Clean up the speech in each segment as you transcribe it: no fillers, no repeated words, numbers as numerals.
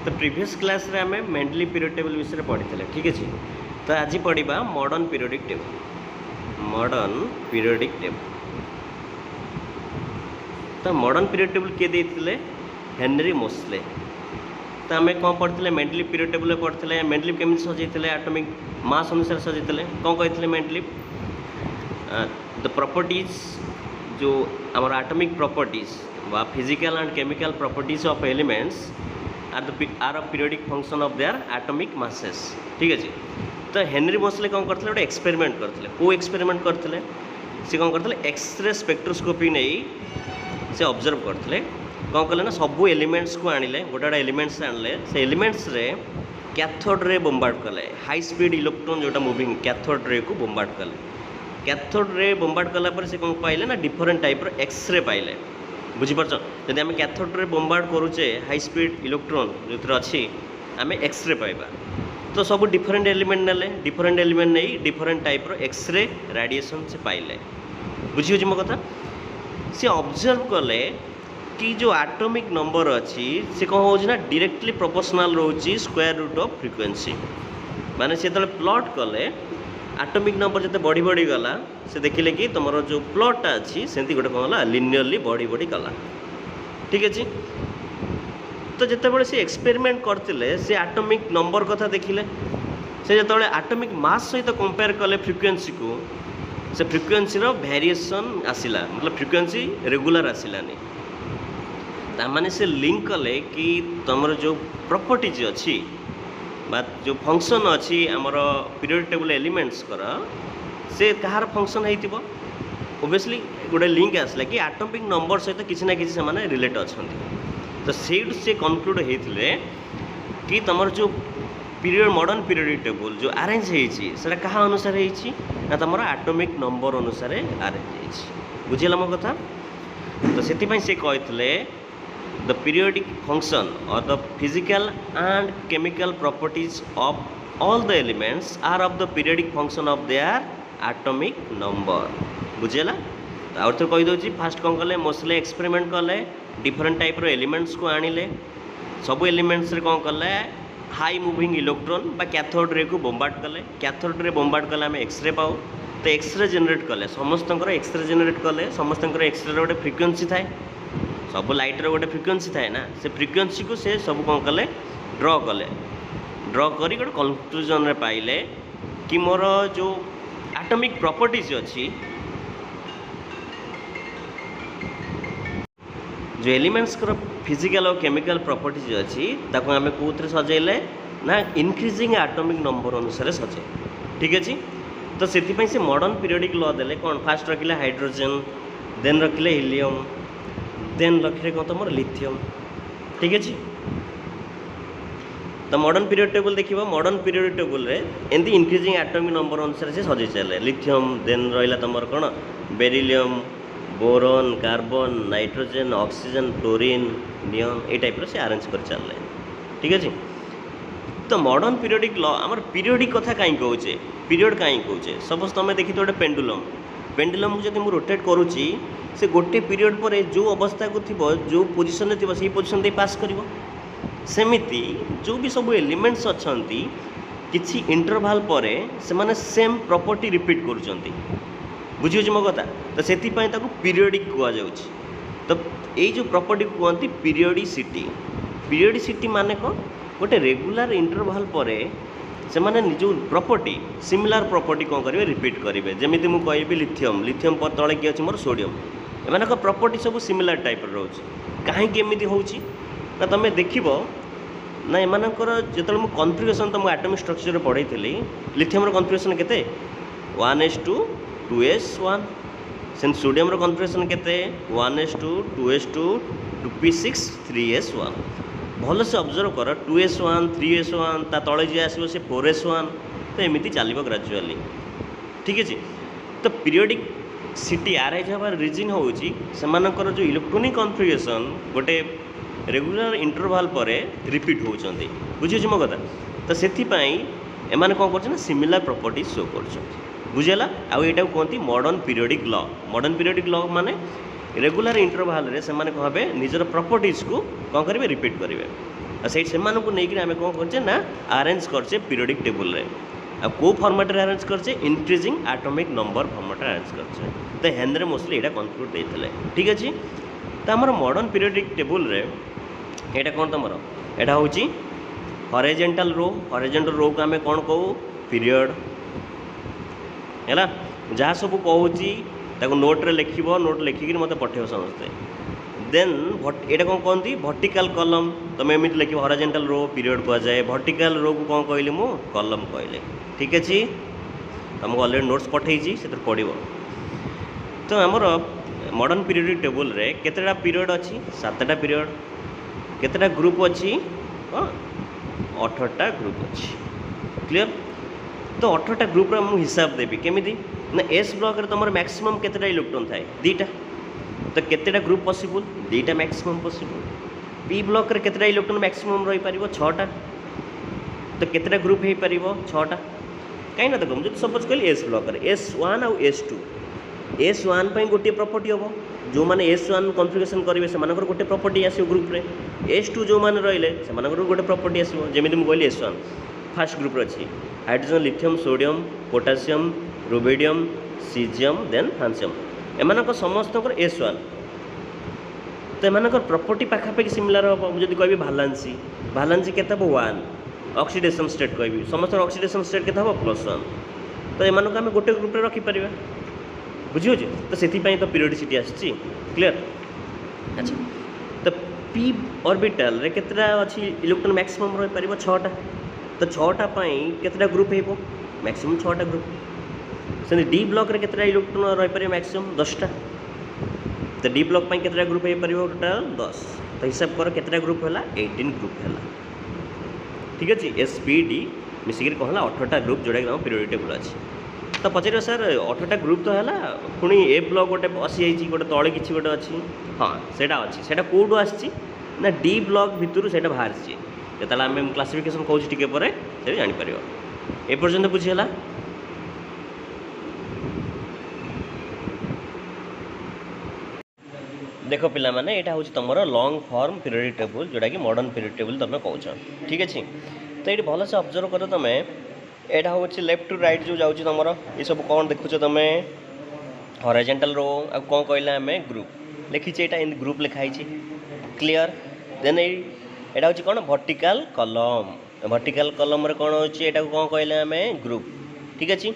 तो previous class रे आम मेंडली पीरियड टेबल विषय पढ़ी ठीक अच्छे। तो आज पढ़ा modern periodic table. Modern periodic table तो मॉडर्न पीरियड टेबल किए देते हेनरी मोस्ले। तो आम कौन पढ़ते मेंडली पीरियड टेबल पढ़ते मेंडली केमी सजाई एटॉमिक मास अनुसार सजाई कौन कहते मेंडली द प्रॉपर्टीज जो आम एटॉमिक प्रॉपर्टीज व physical and chemical properties of elements are a periodic function of their atomic masses. ठीक अच्छे। तो हेनरी मोस्ले कौन करते गोटे एक्सपेरिमेंट करते को एक्सपेरिमेंट करते सी कौन करते एक्सरे स्पेक्ट्रोस्कोपी नहीं से ऑब्जर्व करते कौन कले ना सबू एलिमेंट्स को आनिले गोटे गोटे एलिमेंट्स आनिले से एलिमेंट्स रे कैथोड रे बोम्बार्ड कले हाई स्पीड इलेक्ट्रॉन जोटा मूविंग कैथोड रे को बोम्बार्ड कले। कैथोड रे बोम्बार्ड कला पर से कौन पाइले ना डिफरेंट टाइप रो एक्सरे पाइले। बुझीपार जदि आम कैथोड रे बोम्बार्ड करुचे हाई स्पीड इलेक्ट्रॉन जो अच्छी आम एक्सरे पाइबा तो सब डिफरेंट एलिमेंट नेले डिफरेंट एलिमेंट नहीं डिफरेंट टाइप रो एक्सरे रेडिएशन से पाइले। बुझी हो मो कथा सी ऑब्जर्व कले कि जो एटॉमिक नंबर अच्छी से कौन हो डायरेक्टली प्रोपोर्शनल रोची स्क्वायर रूट ऑफ फ्रिक्वेंसी माने से जो प्लॉट कले एटॉमिक नंबर जिते बढ़ी बढ़ी गला से देखिले कि तुम जो प्लॉटा अच्छी सेमती गोटे कौन है लिनियरली बढ़ी बढ़ी गला। ठीक अच्छे। तो जिते से एक्सपेरिमेंट करते से एटॉमिक नंबर कथा देखिले से जो एटॉमिक मास सहित कंपेयर कले फ्रिक्वेंसी को से फ्रिक्वेंसी रो वेरिएशन आसिला मतलब फ्रिक्वेंसी रेगुलर आसिलानी तामाने से लिंक कले कि तुम जो प्रॉपर्टीज अच्छी बा जो फंक्शन अच्छी आमर पीरियड टेबल एलिमेंट्स कर से कहार फंक्शन होइतिबो ओबियसली गोटे लिंक आसला कि एटॉमिक नंबर सहित किसी ना किसी से रिलेट अच्छा। तो सेठ से कनक्लूड होते कि तुम जो पीरियड मॉडर्न पीरियड टेबल जो अरेंज होता क्या अनुसार ना तुम एटॉमिक नंबर अनुसार अरेंज बुझेगा मो कथा। तो से कहते द पीरियडिक फंक्शन और the physical and chemical properties of all the elements are of the periodic function of their atomic number. बुझेगा। तो आउ थे कहीदे फास्ट कौन कले मोस्ले एक्सपेरिमेंट कले डिफरेंट टाइप रो एलिमेंट्स को आनिले सब एलिमेंट्स रे कौन कले हाई मूविंग इलेक्ट्रॉन बा कैथोड रे को बोम्बार्ड कले कैथोड रे बोम्बार्ड कले आम एक्सरे पाऊ तो एक्सरे जेनेट कले समस्त एक्सरे जेनेट कले समस्त एक्सरे गोटे फ्रिक्वेंसी थाए सब लाइट रो गोटे फ्रिक्वेंसी थाए ना से फ्रिक्वेंसी को से सब कौन कले ड्र कले ड्र करी गोटे कन्क्लूजन रे पाइले कि मोर जो एटॉमिक प्रॉपर्टीज अच्छी जो एलिमेंट्स कर फिजिकल और केमिकल प्रॉपर्टीज अच्छी ताको आम कौन सजेले ना इनक्रीजिंग एटॉमिक नंबर अनुसार सजे। ठीक अच्छे। तो से मॉडर्न पीरियडिक लॉ देले कौन फास्ट रखिले हाइड्रोजन देन रखिले हिलियम देन रखिले कौन तुम लिथियम। ठीक अच्छे। तो मॉडर्न पीरियड टेबल देखिए मॉडर्न पीरियड टेबल रे एमती इनक्रीजिंग एटॉमिक नंबर अनुसार से सजे चले लिथियम देन रहा तुम कौन beryllium boron carbon nitrogen oxygen fluorine neon ए टाइप से अरेंज कर चल। ठीक अच्छे। तो मॉडर्न पीरियडिक लॉ आम पीरियडिक कथा कहीं कहे पीरियड कहीं कहे सपोज तुम देखी गोटे पेंडुलम पेंडुलम को जब रोटेट करुच्ची से गोटे पीरियड पर जो अवस्था को थी जो पोजिशन थी से पोजिशन दे पास कर सेमिति जो भी सब एलिमेंट्स अच्छा किसी इंटरवाल पर से माने सेम प्रॉपर्टी रिपीट कर बुझी मो कथा। तो से पीरियडिक कहुच्छे। तो यही जो प्रॉपर्टी कहते पीरियडिसिटी पीरियडिसिटी माने कौन गोटे रेगुलर इंटरवाल पर से माने जो प्रॉपर्टी सिमिलर प्रॉपर्टी कौन करेंगे रिपीट करेंगे जमी मुझे कहि लिथियम लिथियम पर तले किए अच्छे मोर सोडियम एम प्रॉपर्टी सब सिमिलर टाइप रोचे कहीं एमती होना तुम देख ना एमकर जो मुझे कन्फिगरेशन तुमको एटॉमिक स्ट्रक्चर पढ़ाई लिथियम कन्फिगरेशन के 1s2 2s1 से सोडियम कन्फिगरेशन के 1s2 2s2 2p6 3s1 भल से ऑब्जर्व कर 2s1 3s1 ता तले जी आसो से 4s1 तो एमती चलो ग्राजुअली। ठीक है। तो पीरियडिक सिटी आराइज हमार रिजन हूँ से जो इलेक्ट्रॉनिक कन्फिगरेशन गोटे रेगुलर इंटरवाल पर रिपीट होती बुझे मो कथा। तो से एम कौन कर सिमिलर प्रॉपर्टी शो कर बुझेगा आउ यहाँ कहती modern periodic law. Modern periodic law माने रेगुलर इंटरवाल रे से माने कहबे निजर प्रॉपर्टीज को कौन करेंगे रिपीट करेंगे। से नहीं कौन करचे ना अरेंज करचे पीरियोडिक टेबल रे को फॉर्मेट रे अरेंज करचे इंक्रीजिंग एटॉमिक नंबर फॉर्मेट रे अरेंज करचे तो हेनरी मोस्ले एटा कंक्लूड देथिले ठीक अछि तो हमर मॉडर्न पीरियोडिक टेबल रे एटा कोन तमरो एटा होची हॉरिजॉन्टल रो को आमे कोन कहू पीरियड हैला जहाँ सब कहूची ताको नोट रे लिखिबो नोट लिखिक मते पठेबो समझते देन एटा कोन कहंती वर्टिकल कॉलम तमे एमित लिखिबो हॉरिजॉन्टल रो पीरियड को जाए वर्टिकल रो को कोन कहली मु कॉलम कहले ठीक अछि तुमको ऑलरेडी नोट्स पठेइची से पढ़िबो तो हमर मॉडर्न पीरियोडिक टेबल रे केतेटा पीरियड अछि 7टा पीरियड केतेटा ग्रुप अछि 18टा ग्रुप अछि क्लियर तो 18टा ग्रुप रे मु हिसाब देबी केमिति ना एस ब्लॉक रे तमर मैक्सिमम केतेटा इलेक्ट्रॉन थाए दीटा तो केतेटा ग्रुप पॉसिबल दीटा मैक्सिमम पॉसिबल पी ब्लॉक रे केतेटा इलेक्ट्रॉन मैक्सिमम रही परिबो 6टा तो केतेटा ग्रुप हे परिबो 6टा कहीं ना देखो मुझे सपोज कहली एस ब्लॉक रे S1 और S2 S1 पई गोटे प्रॉपर्टी हबो जो माने S1 कॉन्फ़िगरेशन करिवे से मानकर गोटे प्रॉपर्टी आसीबो ग्रुप रे S2 जो माने रहले से मानकर गोटे प्रॉपर्टी आसीबो जेमिति मु कहली S1 फर्स्ट ग्रुप रे अछि hydrogen lithium sodium potassium rubidium caesium then francium एमानक समस्तकर S1 तो एमानकर प्रॉपर्टी पाखापाखि सिमिलर हम जदि कहबी भालांसी केते हबो 1 ऑक्सीडेशन स्टेट कहबी समस्त ऑक्सीडेशन स्टेट केते हबो +1 तो एमानक हम गोटे ग्रुप रे रखि परिबा बुझियो जे तो सेति पई तो पीरियोडिसिटी आछि क्लियर अच्छा तो p ऑर्बिटल रे केतरा अछि इलेक्ट्रॉन मैक्सिमम रहि परिबो 6टा तो 6टा पई केतरा ग्रुप हेबो मैक्सिमम 6टा ग्रुप से d ब्लॉक रे केतरा इलेक्ट्रॉन रहि परिबो मैक्सिमम 10टा तो d ब्लॉक पई केतरा ग्रुप हे परिबो टोटल 10 तो हिसाब करो केतरा ग्रुप होला 18 ग्रुप होला ठीक अछि spd मिसिगिर कहला 18टा ग्रुप जोडा के पीरियोडिक टेबल अछि तो पचार सर 18टा ग्रुप तो है पुणी ए ब्लॉक गोटे आसी गोटे तले कि गोटे अच्छी हाँ सेटा अच्छी सेटा कौटू आसी ना डी ब्लॉक भितर से बाहरी जो आम क्लासिफिकेशन कौच टी से जापर एपर्यंत बुझीगला देख पिला माने एटा हूँ तुम लॉन्ग फॉर्म पीरियोडिक टेबल जोटा कि मॉडर्न पीरियोडिक टेबल तुम कौच ठीक अच्छे तो ये भलसे ऑब्जर्व कर तुम एटा हूँ लेफ्ट टू राइट जो जाऊँ तुम ये सब कौन देखुच तुम हॉरिजॉन्टल रो आ कौन कहला आम ग्रुप लिखीचे एटा इन ग्रुप लिखाई क्लियर देन एटा हूँ कौन वर्टिकल कलम रे कौन होची एटा कौन कहले आम ग्रुप ठीक अच्छे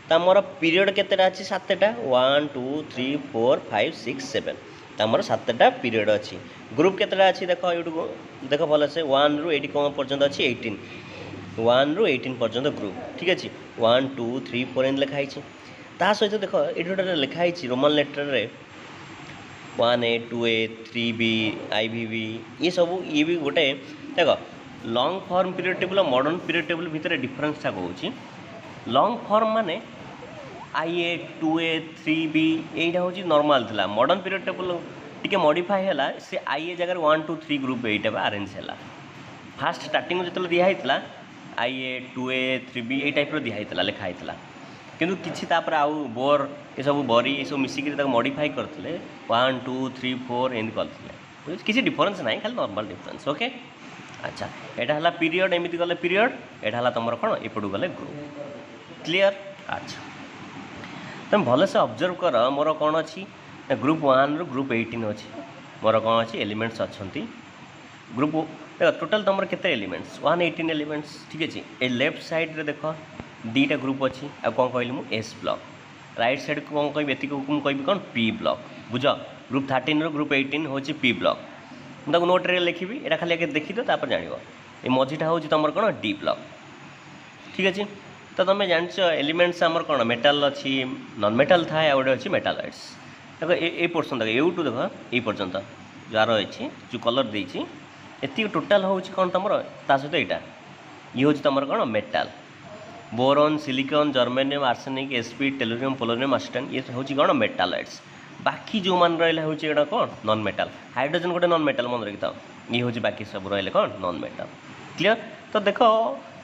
तो आमर पीरियड केतेटा अच्छी 7टा 1 2 3 4 5 6 7 तमर 7टा पीरियड अच्छी ग्रुप केतेटा अच्छी देख यूट्यूब देख भलसे 1 रु 8 कौन पर्यंत अच्छी 18 1 रु 18 पर्यंत ग्रुप ठीक अच्छे 1 2 3 4 एन लिखाई ता सहित देख ये गोटे लिखाई रोमान लेटर रे 1A 2A 3B IVB ये सब ये भी गोटे देख लॉन्ग फॉर्म पीरियड टेबल और मॉडर्न पीरियड टेबल भितर डिफरेंसटा कहूँ लॉन्ग फॉर्म माने IA 2A 3B यहीटा हूँ नॉर्मल थिला मॉडर्न पीरियड टेबल टिके मॉडिफाई है से IA जगह 1 2 3 ग्रुप यहीटा अरेंज है फास्ट स्टार्टिंग जो दिखाई IA 2A 3B ये टाइप दिखाई लिखाई किंतु किसी तापर आउ बोर ये सब बरी ये सब मिसिक मॉडिफाई करते 1 2 3 4 एमती करते किसी डिफरेंस ना खाली नॉर्मल डिफरेंस ओके अच्छा यहाँ है पीरियड एमती गले पीरियड यहाँ तुम कौन एपटू गले ग्रुप क्लियर अच्छा तुम भलसे ऑब्जर्व कर मोर कौन अच्छी ग्रुप 1 रु ग्रुप 18 अच्छी मोर कौन अच्छी एलिमेंट्स अच्छा ग्रुप टोटल तुम केते एलिमेंट्स 118 एलिमेंट्स ठीक अच्छे ए लेफ्ट साइड रे देख दीटा ग्रुप अच्छी आ कौन कहली मु एस ब्लॉक राइट साइड को कौन कह एति कह कौन पी ब्लॉक बुझ ग्रुप 13 रु ग्रुप 18 हूँ पी ब्लॉक मुझे नोट रे लिखी यहाँ खाली देखी दो जान ये मझीटा हूँ तुम कौन डी ब्लॉक ठीक अच्छे तो तुम जान एलिमेंट्स आमर कौन मेटाल अच्छी नॉन मेटाल थाए आ गए अच्छी मेटालॉइड्स देख ये पोर्सन देख यूटू देख ये पर्यंत जार अच्छी जो कलर देती ये टोटाल हूँ कौन तुम सहित यहाँ ये हूँ तुम कौन metal boron silicon germanium arsenic एसपी टेलुरियम पोलोनियम आस्टेन ये हूँ कौन मेटालॉइड्स बाकी जो मान रहा हूँ ये कौन नॉन मेटाल हाइड्रोजन गोटे नॉन मेटाल मन रखी था ये हूँ बाकी सब रही कौन नॉन मेटाल क्लियर तो देख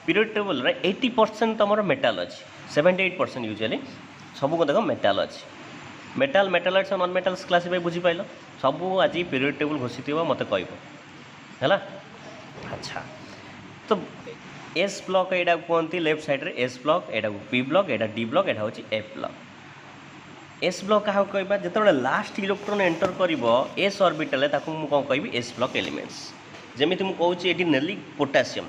पीरियड टेबल रे 80% तुम मेटाल अच्छी 78% यूजुअली सब को देख मेटाल अच्छी मेटाल मेटालॉइड्स नॉन मेटाल्स क्लासिफाई बुझी पाइल सब आज पीरियड टेबल घोषित मत कह अच्छा तो एस ब्लॉक एटा कहते लेफ्ट साइड रे एस ब्लॉक एटा पी ब्लॉक एटा डी ब्लॉक एटा होची एफ ब्लॉक। एस ब्लॉक क्या कहबा जेतेबेले लास्ट इलेक्ट्रॉन एंटर करिवो एस ऑर्बिटल ताकू मु कोन कहबी एस ब्लॉक एलिमेंट्स। जेमिति मु कहूची एटी नेली पोटेशियम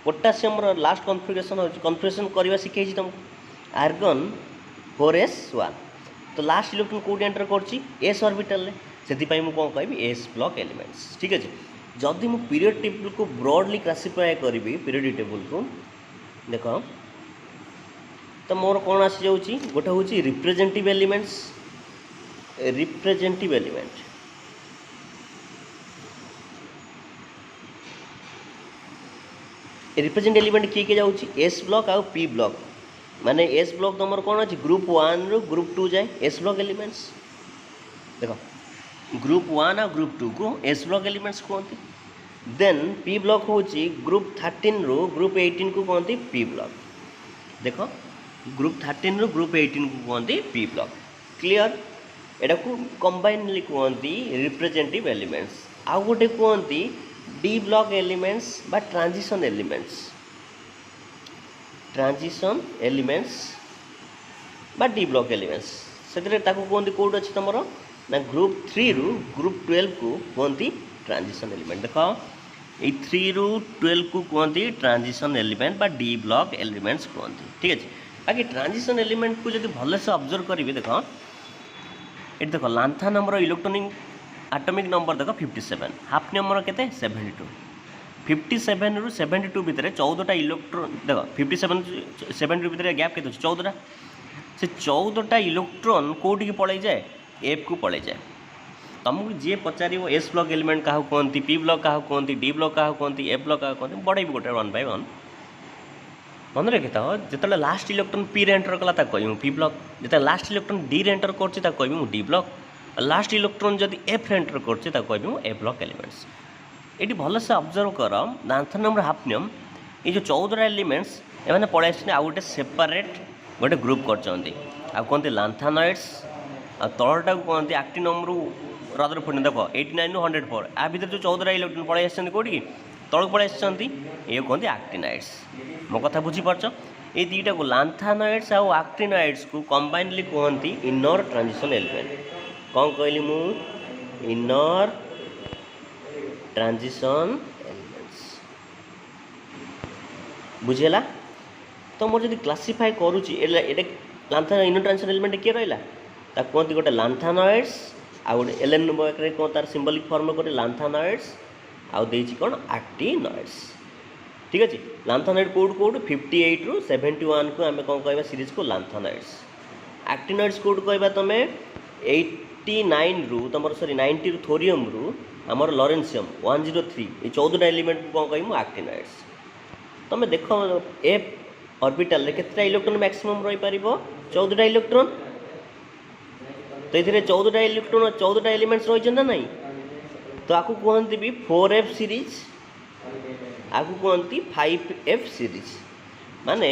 पोटेशियम रो लास्ट कॉन्फिगरेशन होची कॉन्फिगरेशन करबा सिखैछि तुमको आर्गन 4s1 तो लास्ट इलेक्ट्रॉन कोड एंटर करछि एस ऑर्बिटल रे सेति पई मु कोन कहबी एस ब्लॉक एलिमेंट्स। ठीक अछि जदि मु पीरियड टेबल को ब्रॉडली क्लासिफाई करी पीरियड टेबल को देख तो मोर कौन आसी जाउची गोटे हूँ representative elements representative element represent element किए जाउची एस ब्लॉक आउ पी ब्लॉक माने एस ब्लॉक तुम कौन अच्छी ग्रुप 1 रु ग्रुप 2 जाए एस ब्लॉक एलिमेंट्स देख ग्रुप 1 और ग्रुप 2 को एस ब्लॉक एलिमेंट्स कहते देन पी ब्लॉक हूँ ग्रुप 13 रु ग्रुप 18 को कहते पी ब्लॉक देख ग्रुप 13 रु ग्रुप 18 को कहते पी ब्लॉक क्लियर एटा को कंबाइनली कहते रिप्रेजेंटिव एलिमेंट्स आउ गोटे कहते डी ब्लॉक एलिमेंट्स बा ट्रांजिशन एलिमेंट्स बा डी ब्लॉक एलिमेंट्स से कहते कौट अच्छी तुम ना ग्रुप 3 रु ग्रुप 12 को कहते ट्रांजिशन एलिमेंट देख ये 3 रु 12 को कहते ट्रांजिशन एलिमेंट बा डी ब्लॉक एलिमेंट्स कहते। ठीक है बाकी ट्रांजिशन एलिमेंट को जब भल से ऑब्जर्व करेंगे देख ये देख लांथा नंबर इलेक्ट्रॉनिक एटॉमिक नंबर देख 57 हाफ नंबर के 72 57 रु 72 भितर 14टा इलेक्ट्रॉन देख 57 72 भितर गैप के 14टा से 14टा इलेक्ट्रॉन कोटी पड़े जाए एफ को पड़े जाए तुमको जी पचार एस ब्लॉक एलिमेंट क्या कहती पी ब्लॉक क्या कहती डी ब्लॉक क्या कहती एफ ब्लॉक क्या कहते बढ़े गोटे 1 by 1 मन रखी था जो लास्ट इलेक्ट्रॉन पी रे एंटर कला कहूँ पी ब्लॉक जो लास्ट इलेक्ट्रॉन डी रे एंटर कर डी ब्लॉक लास्ट इलेक्ट्रॉन जब एफ रे एंटर कर ए ब्लॉक एलिमेंट्स ये भल से ऑब्जर्व कर लांथा नंबर हाफनियम ये जो 14 एलिमेंट्स एमाने पड़े आउ गोटे सेपरेट गोटे ग्रुप कर कहते लांथानॉइड्स आ तलटा को कहते एक्टिनम रु रदरफोर्ड देख 89 रु 104 आ भीतर जो 14 इलेक्ट्रॉन पड़े आसछन्ती कोठी तलक पड़े आसछन्ती ये कहते एक्टिनाइड्स मो कथा बुझीपारछ ये दुईटा को लांथानॉइड्स आउ एक्टिनॉइड्स को कंबाइनली कहती इनर ट्रांजिशन एलिमेंट कौन कहली मु इनर ट्रांजिशन एलिमेंट्स बुझेला तो मोर जदि क्लासिफाई करूची एटा लांथा इनर ट्रांजिशन एलिमेंट किए रहिला ता कहती गोटे लांथानॉइड्स आउ गोटे एलएन बकरे कौन तार सिंबलिक फॉर्म गोटे लांथानॉइड्स आउ देछि कौन एक्टिनॉइड्स। ठीक अच्छे लांथानॉइड कोड कोड 58 रु 71 को आम कौन कहवा सीरीज को लांथानॉइड्स एक्टिनॉइड्स कोड कहवा तुम 89 रु तुम सॉरी 90 रु थोरियम रु आमर लॉरेंशियम 103 ये 14टा एलिमेंट को कौन कहमु एक्टिनॉइड्स। तुम देख एफ ऑर्बिटल रे केतटा इलेक्ट्रॉन मैक्सिमम रही पारिबो 14टा इलेक्ट्रॉन तो ये 14टा इलेक्ट्रॉन 14टा एलिमेंट्स रही ना नहीं तो आपको कहते भी 4f सीरीज आपको कहती 5f सीरीज माने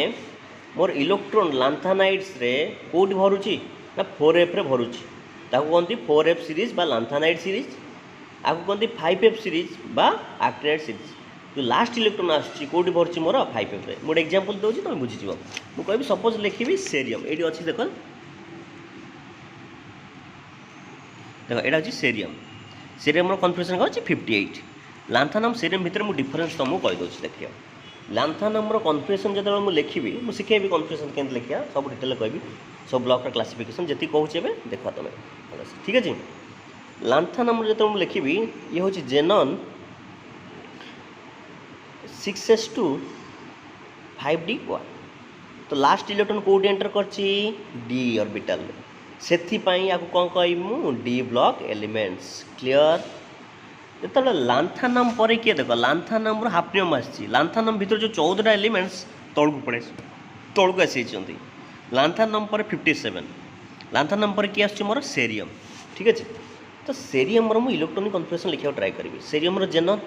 मोर इलेक्ट्रॉन लांथानाइड्स रे कोड भरुची ना 4f रे भरुची ताको कहती 4f सीरीज बा लांथानाइड सीरीज आपको कहती 5f सीरीज बा एक्टिनाइड सीरीज जो लास्ट इलेक्ट्रॉन आसुची कोडी भरुची मोर 5f रे मोर एग्जांपल दोची तुम बुझी जीवो मु कहबी सपोज लिखिबी सेरियम एडी अछि देखो देखो एटा अछि सेरियम सेरियम रो कन्फिगरेशन अछि 58 लांथानम सेरियम भितर मु डिफरेंस तुमको कहि दोछि देखियो लांथानम रो कन्फिगरेशन जतबे मु लिखिबी मु सिखेबी कन्फिगरेशन केन लिखिया सब डिटेल कहबी सब ब्लॉक रो क्लासिफिकेशन जति कहूचे बे देखो तमे ठीक अछि लांथानम रो जतबे मु लिखिबी ये होछि जेनन 6s2 5d1 तो लास्ट इलेक्ट्रॉन कोड एंटर करछि डी ऑर्बिटल सेथि पई आपको कौन कहमु डी ब्लॉक एलिमेंट्स क्लियर जो लांथानम पर किए देख लांथानम हाफनियम आसी लांथानम भीतर जो 14टा एलिमेंट्स तौक पड़े तौक आसी लांथानम पर 57 लांथानम पर किए आस मोर सेरियम ठीक अच्छे तो सेरियम मुझे इलेक्ट्रॉनिक कन्फिगरेशन लिखा ट्राए करी सेरियम जेनर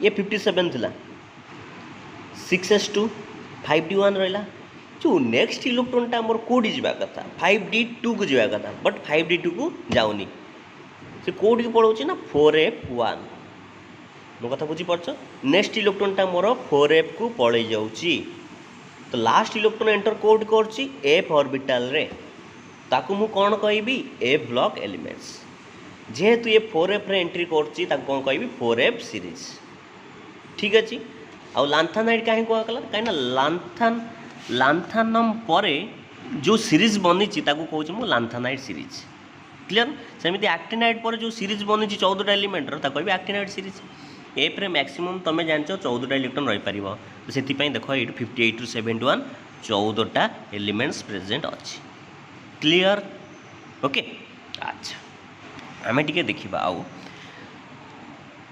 ये 57 थिला 6s2 5d1 रहा जो नेक्स्ट इलेक्ट्रॉनटा मोर कोडी जावा कथा 5d2 को जावा कथा बट 5d2 को जाऊनी से कोड की पड़ोची ना 4f1 मो कथा बुझीपार नेक्स्ट इलेक्ट्रोनटा मोर 4f को पड़े जाऊँगी तो लास्ट इलेक्ट्रोन एंटर कोड कर एफ ऑर्बिटल रे ताकू मु कौन कहि एफ ब्लॉक एलिमेंट्स जेहेतु ये 4f रे एंट्री करछि ताकू कौन कहि 4f सीरीज ठीक अच्छे आउ लांथानाइड कहीं कहला कहीं लांथानम पर जो सीरीज बनी कहूँ मु लांथानाइड सीरीज क्लियर सेमती एक्टिनाइड पर जो सीरीज बनी 14टा एलिमेंट कह एक्टिनाइड सीरीज एफ रे मैक्सिमम तुम जान 14टा इलेक्ट्रॉन रही पार तो से देख ये 58 ରୁ 71 14टा एलिमेंट्स प्रेजेंट अच्छी क्लियर ओके अच्छा आम टे देखा आउ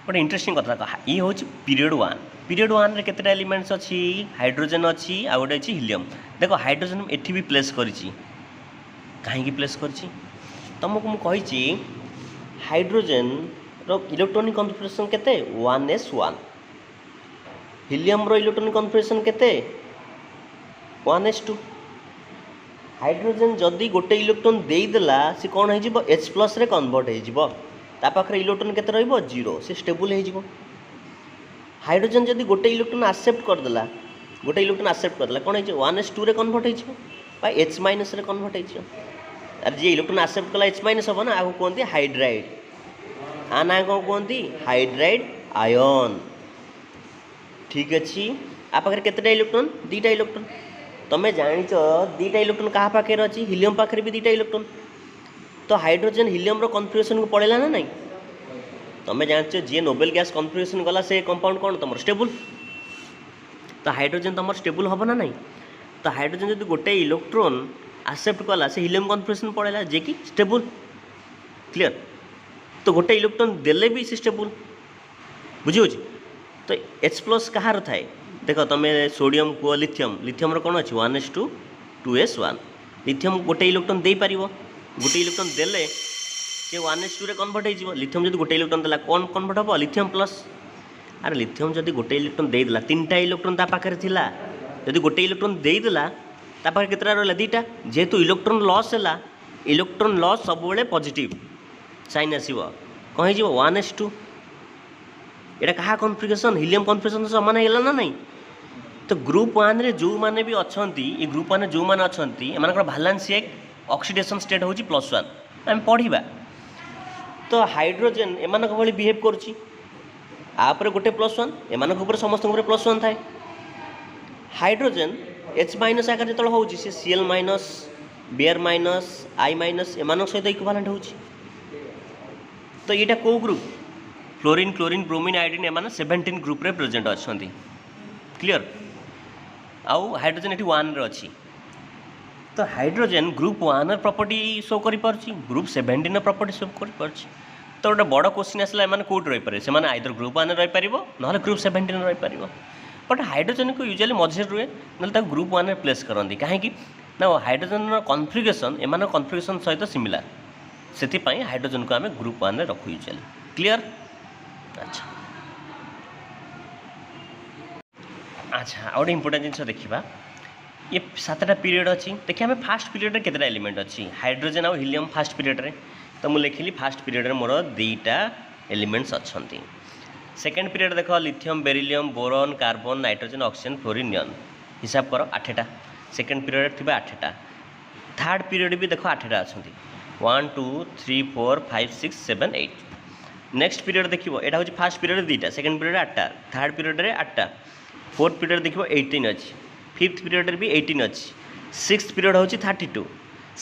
गोटे इंटरेस्टिंग कथा कहा ये हूँ पीरियड 1 रे केतेटा एलिमेंट्स अच्छी हाइड्रोजन अच्छी आ गोटे अच्छी हिलियम देख हाइड्रोजन एठी भी प्लेस करिछि कहीं प्लेस करिछि तुमको मुझे हाइड्रोजन रो इलेक्ट्रॉनिक कन्फिगरेशन केते 1s1 हिलियम रो इलेक्ट्रॉनिक कन्फिगरेशन केते 1s2 हाइड्रोजन जदि गोटे इलेक्ट्रॉन देदेला सी कौन हो H+ रे कन्वर्ट हो ता पाखरे इलेक्ट्रॉन केते रहइबो 0 से स्टेबल हो हाइड्रोजन जदि गोटे इलेक्ट्रॉन एक्सेप्ट करदेला गोटे इलेक्ट्रॉन एक्सेप्ट करदेला कौन हो 1s2 रे कन्वर्ट हो H- रे कन्वर्ट हो अरे जी इलेक्ट्रॉन एक्सेप्ट कला H- हम ना आपको कहते हाइड्राइड आ ना कौन कहते हाइड्राइड आयन ठीक अच्छे आ पाखे केतेटा इलेक्ट्रॉन 2टा इलेक्ट्रॉन तुम्हें जानिच 2टा इलेक्ट्रॉन क्या पाखे अच्छी हिलियम पाखे भी 2टा इलेक्ट्रॉन तो हाइड्रोजन हिलियम रो कन्फिगरेशन को पड़ेगा ना नहीं तुम्हें जान जी नोबेल गैस कन्फिगरेशन गला से कंपाउंड कौन तुम स्टेबल तो हाइड्रोजन तुम स्टेबल हम ना नहीं तो हाइड्रोजन जो गोटे इलेक्ट्रॉन एक्सेप्ट कला से हिलियम कन्फिगरेशन पड़ेगा जे कि स्टेबल क्लियर तो गोटे इलेक्ट्रॉन देले भी से स्टेबल बुझे तो H+ कहार थाए देख तुम सोडियम को लिथियम रो कौन अच्छी 1s2 2s1 लिथियम गोटे इलेक्ट्रॉन दे पार गोटे इलेक्ट्रॉन देले से 1s2 रे कन्वर्ट हो लिथियम जो गोटे इलेक्ट्रॉन देला कौन कन्वर्ट हम लिथियम प्लस अरे लिथियम जदि गोटे इलेक्ट्रॉन देदेला 3टा इलेक्ट्रॉन ता पाखरे थिला जदि गोटे इलेक्ट्रॉन देदेला ता पाखरे केतरा रहला 2टा जेहेतु इलेक्ट्रॉन लॉस है इलेक्ट्रॉन लॉस सब बेले पॉजिटिव साइन आसो कौन हो 1s2 एटा कहा कन्फिगरेशन हिलियम कन्फिगरेशन समान है ना नहीं तो ग्रुप 1 रे जो माने भी अच्छी ये ग्रुप 1 जो माने अच्छी एम भालांस एक ऑक्सीडेशन स्टेट हूँ +1 आम पढ़ा तो हाइड्रोजन एम भाई बिहेव कर गोटे +1 एम समस्त +1 थाए हाइड्रोजन H- आकार जो हो Cl- Br- I- एम सहित इक्विवेलेंट हो तो यहाँ कौ group fluorine chlorine bromine iodine एम 17 ग्रुप रे प्रेजेंट अच्छा क्लियर आउ हाइड्रोजन ये 1 रे अच्छी तो हाइड्रोजन ग्रुप 1 प्रॉपर्टी शो कर ग्रुप 17 प्रॉपर्टी शो कर तो गोटे बड़ क्वेश्चन आसला एम कौट रही पारे से आइदर ग्रुप 1 रही पार ना ग्रुप 17 रही पार बट हाइड्रोजन को यूजुअली मझे रुए ना ग्रुप 1 प्लेस करती कहीं ना हाइड्रोजन कन्फिगरेशन एम कन्फिगरेशन सहित सिमिलार से हाइड्रोजन को आम ग्रुप 1 रखू यूजुअली क्लियर अच्छा अच्छा आ गए इंपोर्टेंट जिन देखा ये 7टा पीरियड अच्छी देखिए आम फास्ट पीरियड केतेटा एलिमेंट अच्छी हाइड्रोजन आउ हिलियम फास्ट पीरियड रे तो मुझे लिखिली फास्ट पीरियड मोर 2टा एलिमेंट्स अच्छा सेकेंड पीरियड देख lithium beryllium boron carbon nitrogen oxygen fluorine neon हिसाब कर 8टा सेकेंड पीरियड थी 8टा थर्ड पीरियड भी देख 8टा अच्छा 1 2 3 4 5 6 7 8 नेक्स्ट पीरियड देखो यहाँ हूँ फास्ट पीरियड 2टा सेकेंड पीरियड 8टा थर्ड पीरियड 8टा फोर्थ पीरियड देखो 18 अच्छी फिफ्थ पीरियड भी 18 अच्छी सिक्स्थ पीरियड हूँ 32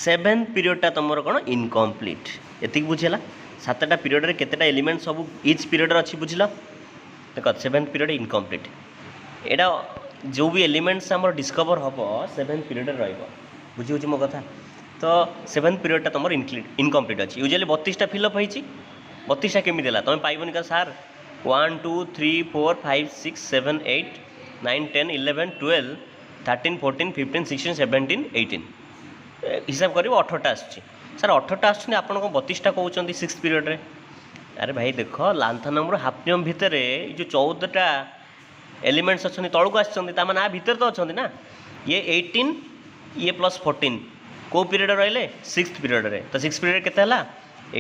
सेवेन्थ पीरियडटा तुम कौन इनकम्प्लीट ये बुझेगा 7टा पीरियड रे केतेटा एलिमेंट सब इच पीरियड अच्छी बुझल देख सेवेन्थ पीरियड इनकम्प्लीट यहाँ जो भी एलिमेंट्स आम डिस्कवर हम सेवेन्थ पीरियड रुझे मो कथा तो सेवेन्थ पीरियडटा तुम इनकम्प्लीट अच्छी यूजुअली 32टा फिलअप होती 32टा केमी देला तुम पाइबनी का सार 1 2 3 4 5 6 7 8 9 10 11 12 13 14 15 16 17 18 हिसाब कर 18टा आस सर 18टा आसुँच आप 32टा कहते सिक्स पीरियड रे अरे भाई देख लांथानम हाफनियम भितर जो 14टा एलिमेंट्स अच्छा तौक आ भितर तो अच्छा ना ये 18 ये प्लस 14 को पीरियड रही सिक्स पीरियड रे तो सिक्स पीरियड केते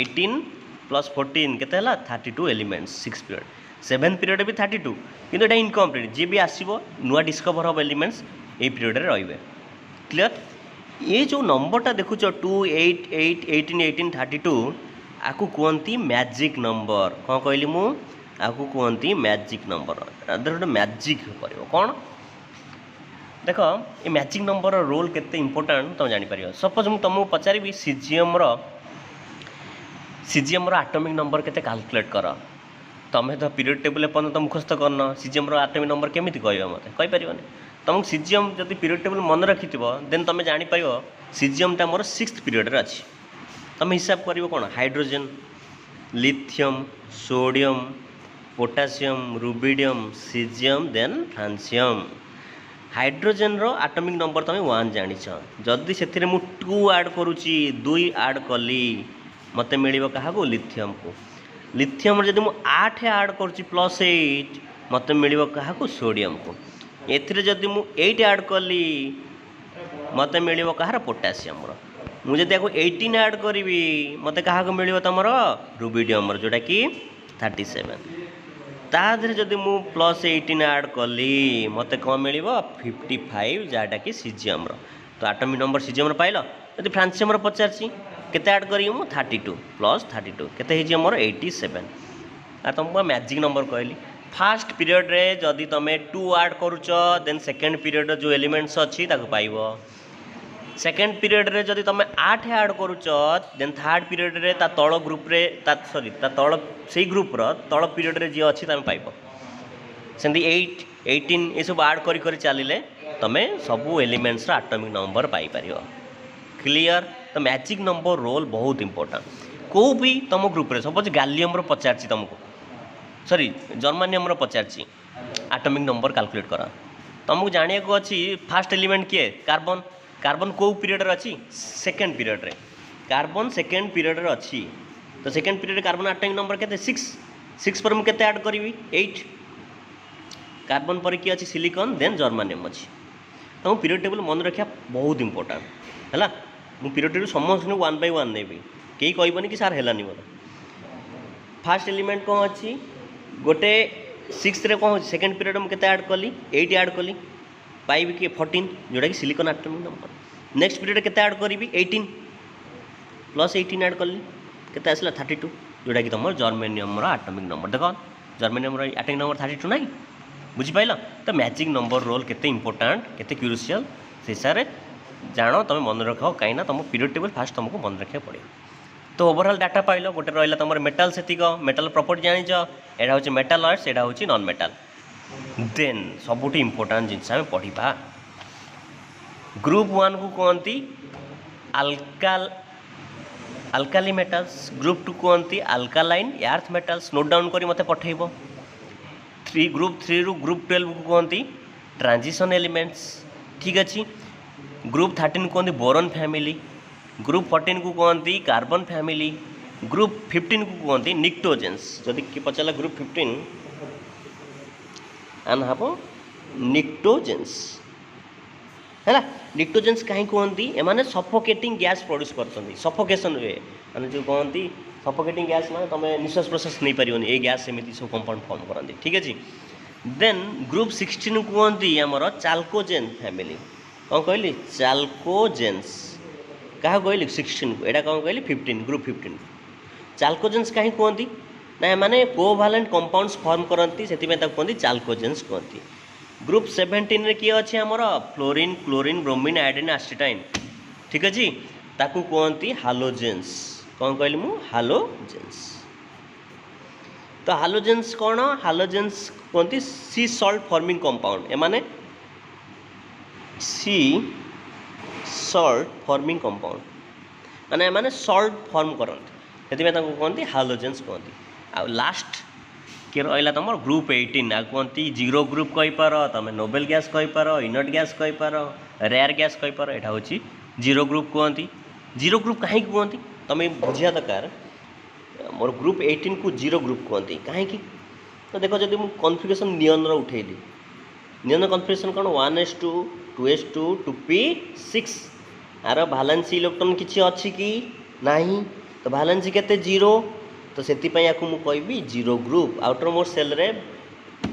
18 प्लस 14 केते 32 elements six period seven period भी 32 किंतु एटा इनकम्प्लीट जी भी आसीबो नुआ discover of elements a period रे रहिबे क्लियर। ये जो नंबरटा देखुच 2 8 8 18 18 32 आकु कहती मैजिक नंबर कौन कहली मु आकु कहती मैजिक नंबर गोटे मैजिक कर कौन देख ये मैजिक नंबर रोल केते इंपोर्टेंट तुम जापर। सपोज मुझे तुमको पचारि सीजीएम आटोमिक नंबर केते कैलकुलेट कर तुम्हें तो पीरियड टेबल पर्यटन मुखस्त करन सीजीएम आटोमिक नंबर केमी कह मत कहीपर तुमको सीजीएम जब पीरियड टेबल मन रखि देन तुम जापर सीजीएमटा मोर 6th पीरियड रे अच्छी तुम हिसाब कर कौन hydrogen lithium sodium potassium rubidium caesium then francium. Hydrogen रो आटोमिक नंबर तुम 1 जानिछ जदि से मु 2 ऐड करुच्ची 2 ऐड कली मते मिलिबो काहाको लिथियम को लिथियम जदि मु 8 ऐड करुच्ची +8 मते मिलिबो काहाको सोडियम को एथिरे जदि मु 8 ऐड कली मते मिलिबो काहार पोटासियम रो मुझे देखो 18 ऐड करी मते कहा मिल तुम रुबिडियम जोटा कि 37 ताधे जदि मु +18 ऐड कली मते कौन मिल 55 जहाँटा कि सीजीएम तो आटोमिक नंबर सीजीएम पाइल जब फ्रांसियम पचार केते ऐड करी मु 32 + 32 केते मोर 87 आ तुमको मैजिक नंबर कहली। फास्ट पीरियड रे जदि तुम 2 ऐड करुच देन सेकेंड पीरियड जो एलिमेंट्स अच्छी पाइब सेकेंड पीरियड रे जदि तुम 8 ऐड करुच देन थर्ड पीरियड रे ता तल ग्रुप रे सॉरी ता तल से ग्रुप रो तल पीरियड रे जी अच्छी तुम पाइब सेमती 8 18 ये सब ऐड करी करी चलिले तुम सबू एलिमेंट्स आटोमिक नंबर पाई परियो क्लियर। तो मैजिक नंबर रोल बहुत इंपोर्टेंट को भी तुम ग्रुप रे सपोज गैलियम रो पचार तुमको सॉरी जर्मानियम रो पचार आटोमिक नंबर कैलकुलेट कर तुमको जानिया को अच्छी फास्ट एलिमेंट किए कार्बन कार्बन को पीरियड रे अच्छी सेकेंड पीरियड रे कार्बन सेकेंड पीरियड रे अच्छी तो second period carbon atomic number केते 6 पर मुझे ऐड करी 8 कार्बन पर किए अच्छी सिलिकॉन देन जर्मानियम अच्छी तुम पीरियड टेबल मन रखा बहुत इंपोर्टेंट है मु पीरियड टेबल समस्त 1 by 1 नेबी कई कहबनी कि सार हेलानी मोर फास्ट एलिमेंट कौन अच्छी गोटे 6 रे कौन सेकेंड पीरियड में केते ऐड कली 8 ऐड कली पाइबी कि 14 जोटा कि silicon atomic number next period केते ऐड करी 18 + 18 ऐड कली केते आसला 32 जोटा कि तुम जर्मेनियम आटोमिक नंबर देख जर्मेनियम आटोमिक नंबर 32 ना बुझिपाइल। तो मैजिक नंबर रोल केते इंपोर्टेंट केते क्रूशियल से सारे जानो तुम मन रख कहीं तुम पीरियड टेबल फास्ट तुमको मन रखा पड़े। तो ओवरऑल डाटा पाइल गोटे रहा तुम मेटाल से मेटाल प्रॉपर्टी जानिच एटा हूँ मेटाल आर्ट्स एटा हूँ नॉन मेटाल देन सबुठ इंपोर्टेंट जिनस आम पढ़ा ग्रुप 1 को कहती अल्काली मेटाल्स ग्रुप 2 कहती अल्कालाइन अर्थ मेटाल्स नोट डाउन करी मते पठेइबो ग्रुप 3 रु ग्रुप 12 को कहती ट्रांजिशन एलिमेंट्स ठीक अच्छी ग्रुप 13 को कहती बोरन फैमिली ग्रुप 14 को कहती कार्बन फैमिली ग्रुप 15 को कहती निक्टोजेंस जदि कि पचारा ग्रुप 15 एंड हाफ निक्टोजेंस है निक्टोजेंस कहीं कहती एमाने सफोकेटिंग गैस प्रोड्यूस करते सफोकेशन हुए मैंने जो कहती सफोकेटिंग गैस माने तुम निश्वास प्रश्वास नहीं पारिबनी ए गैस एमती सब कंपाउंड फॉर्म करती ठीक अच्छे देन ग्रुप 16 को कहती आमर चाल्कोजेन फैमिली कौन कहली चाल्कोजेंस क्या कहली 16 को यहाँ कौन कहली 15 ग्रुप 15 चाल्कोजेंस कहीं कहती ना माने कोवालेंट कंपाउंड्स फॉर्म करती से कहती चाल्कोजेंस कहती। ग्रुप 17 रे किए अच्छे आमर फ्लोरीन क्लोरीन ब्रोमीन आयोडीन एसिटाइन ठीक अच्छे ताकू कहती हालोजेंस कौन कहली मु हालोजेंस। तो हालोजेंस कौन हालोजेंस कहती सी सॉल्ट फॉर्मिंग कंपाउंड एमाने सी सॉल्ट फॉर्मिंग कंपाउंड माने माने सॉल्ट फॉर्म करते से कहती हालोजेंस कहती। आ लास्ट किए रहा तुम ग्रुप 18 आ कहती जीरो ग्रुप कहीपर तुम नोबेल गैस कहीपर इनर्ट गैस कहीपर रेयर गैस कहीपर यहाँ हूँ जीरो ग्रुप कहती। जीरो ग्रुप कहीं कहती तुम बुझा दरकार मोर ग्रुप 18 को जीरो ग्रुप कहती कहीं तो देख जब मुझे कन्फिगरेशन नियन उठेली नियन कन्फिगरेशन कौन 1s2 2s2 2p6 are भालेंसी electron किसी अच्छी कि नहीं तो भालेंसी केते 0 तो से कहबी zero group outermost shell रे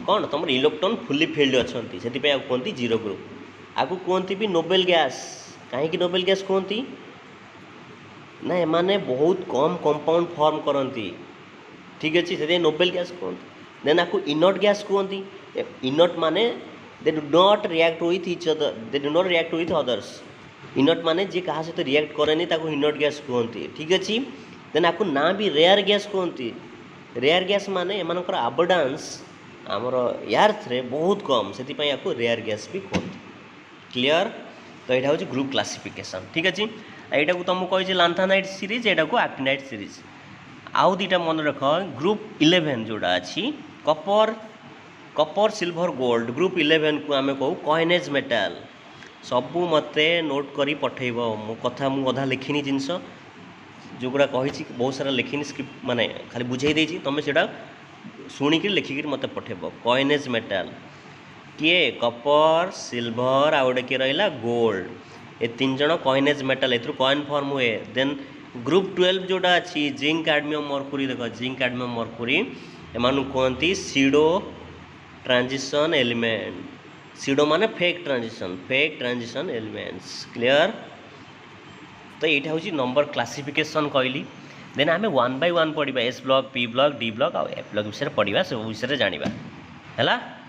कौन तुम इलेक्ट्रॉन फुली फिल्ड अच्छा से कहते जीरो ग्रुप आगु कहती भी नोबेल गैस कहीं नोबेल गैस कहती ना एमाने बहुत कम कंपाउंड फॉर्म करती ठीक अच्छे से नोबेल गैस कहते देन आपको इनर्ट गैस कहती इनर्ट माने they do not react with each other they do not react with others inert माने जी क्या सहित रिएक्ट कैनि इनर्ट गैस कहती ठीक अच्छे देन आपको ना भी रेयर गैस कहती रेयर गैस माने एमानकर आबोडांस आमर एर्थ रे बहुत कम से रेयर गैस भी कहते क्लियर तो यहाँ हूँ ग्रुप क्लासिफिकेशन ठीक अच्छे यहाँ को तुमको कही लांथानाइट सीरीज यहाँ को एक्टिनाइट सीरीज आउ दीटा मन रख ग्रुप 11 जोड़ा अच्छी Kapoor Kapoor silver gold group 11 को आम कहू कॉइनेज मेटाल सबू मते नोट करी पठेब मो कथा मु अधा लिखिनी जिनस जोगुड़ा कही बहुत सारा लिखिनी स्क्रिप्ट माने खाली बुझे देछि तुम से शुणिक लिखिक मत पठेब कॉइनेज मेटाल किए कपर सिल्वर आ गोटे किए रहा गोल्ड ये तीन जन कॉइनेज मेटाल एथुर कॉइन फॉर्म हुए देन ग्रुप 12 जोड़ा अच्छी जिंक कैडमियम मरकुरी देख जिंक कैडमियम मरकुरी एमानु कहती सीडो ट्रांजिशन एलिमेंट सीडो माने फेक ट्रांजिशन एलिमेंट्स क्लियर तो यहाँ हूँ नंबर क्लासिफिकेशन कहली देन आम 1 by 1 पढ़ा S block P block D block आ ए ब्लॉक विषय पढ़ा सब विषय जाना है।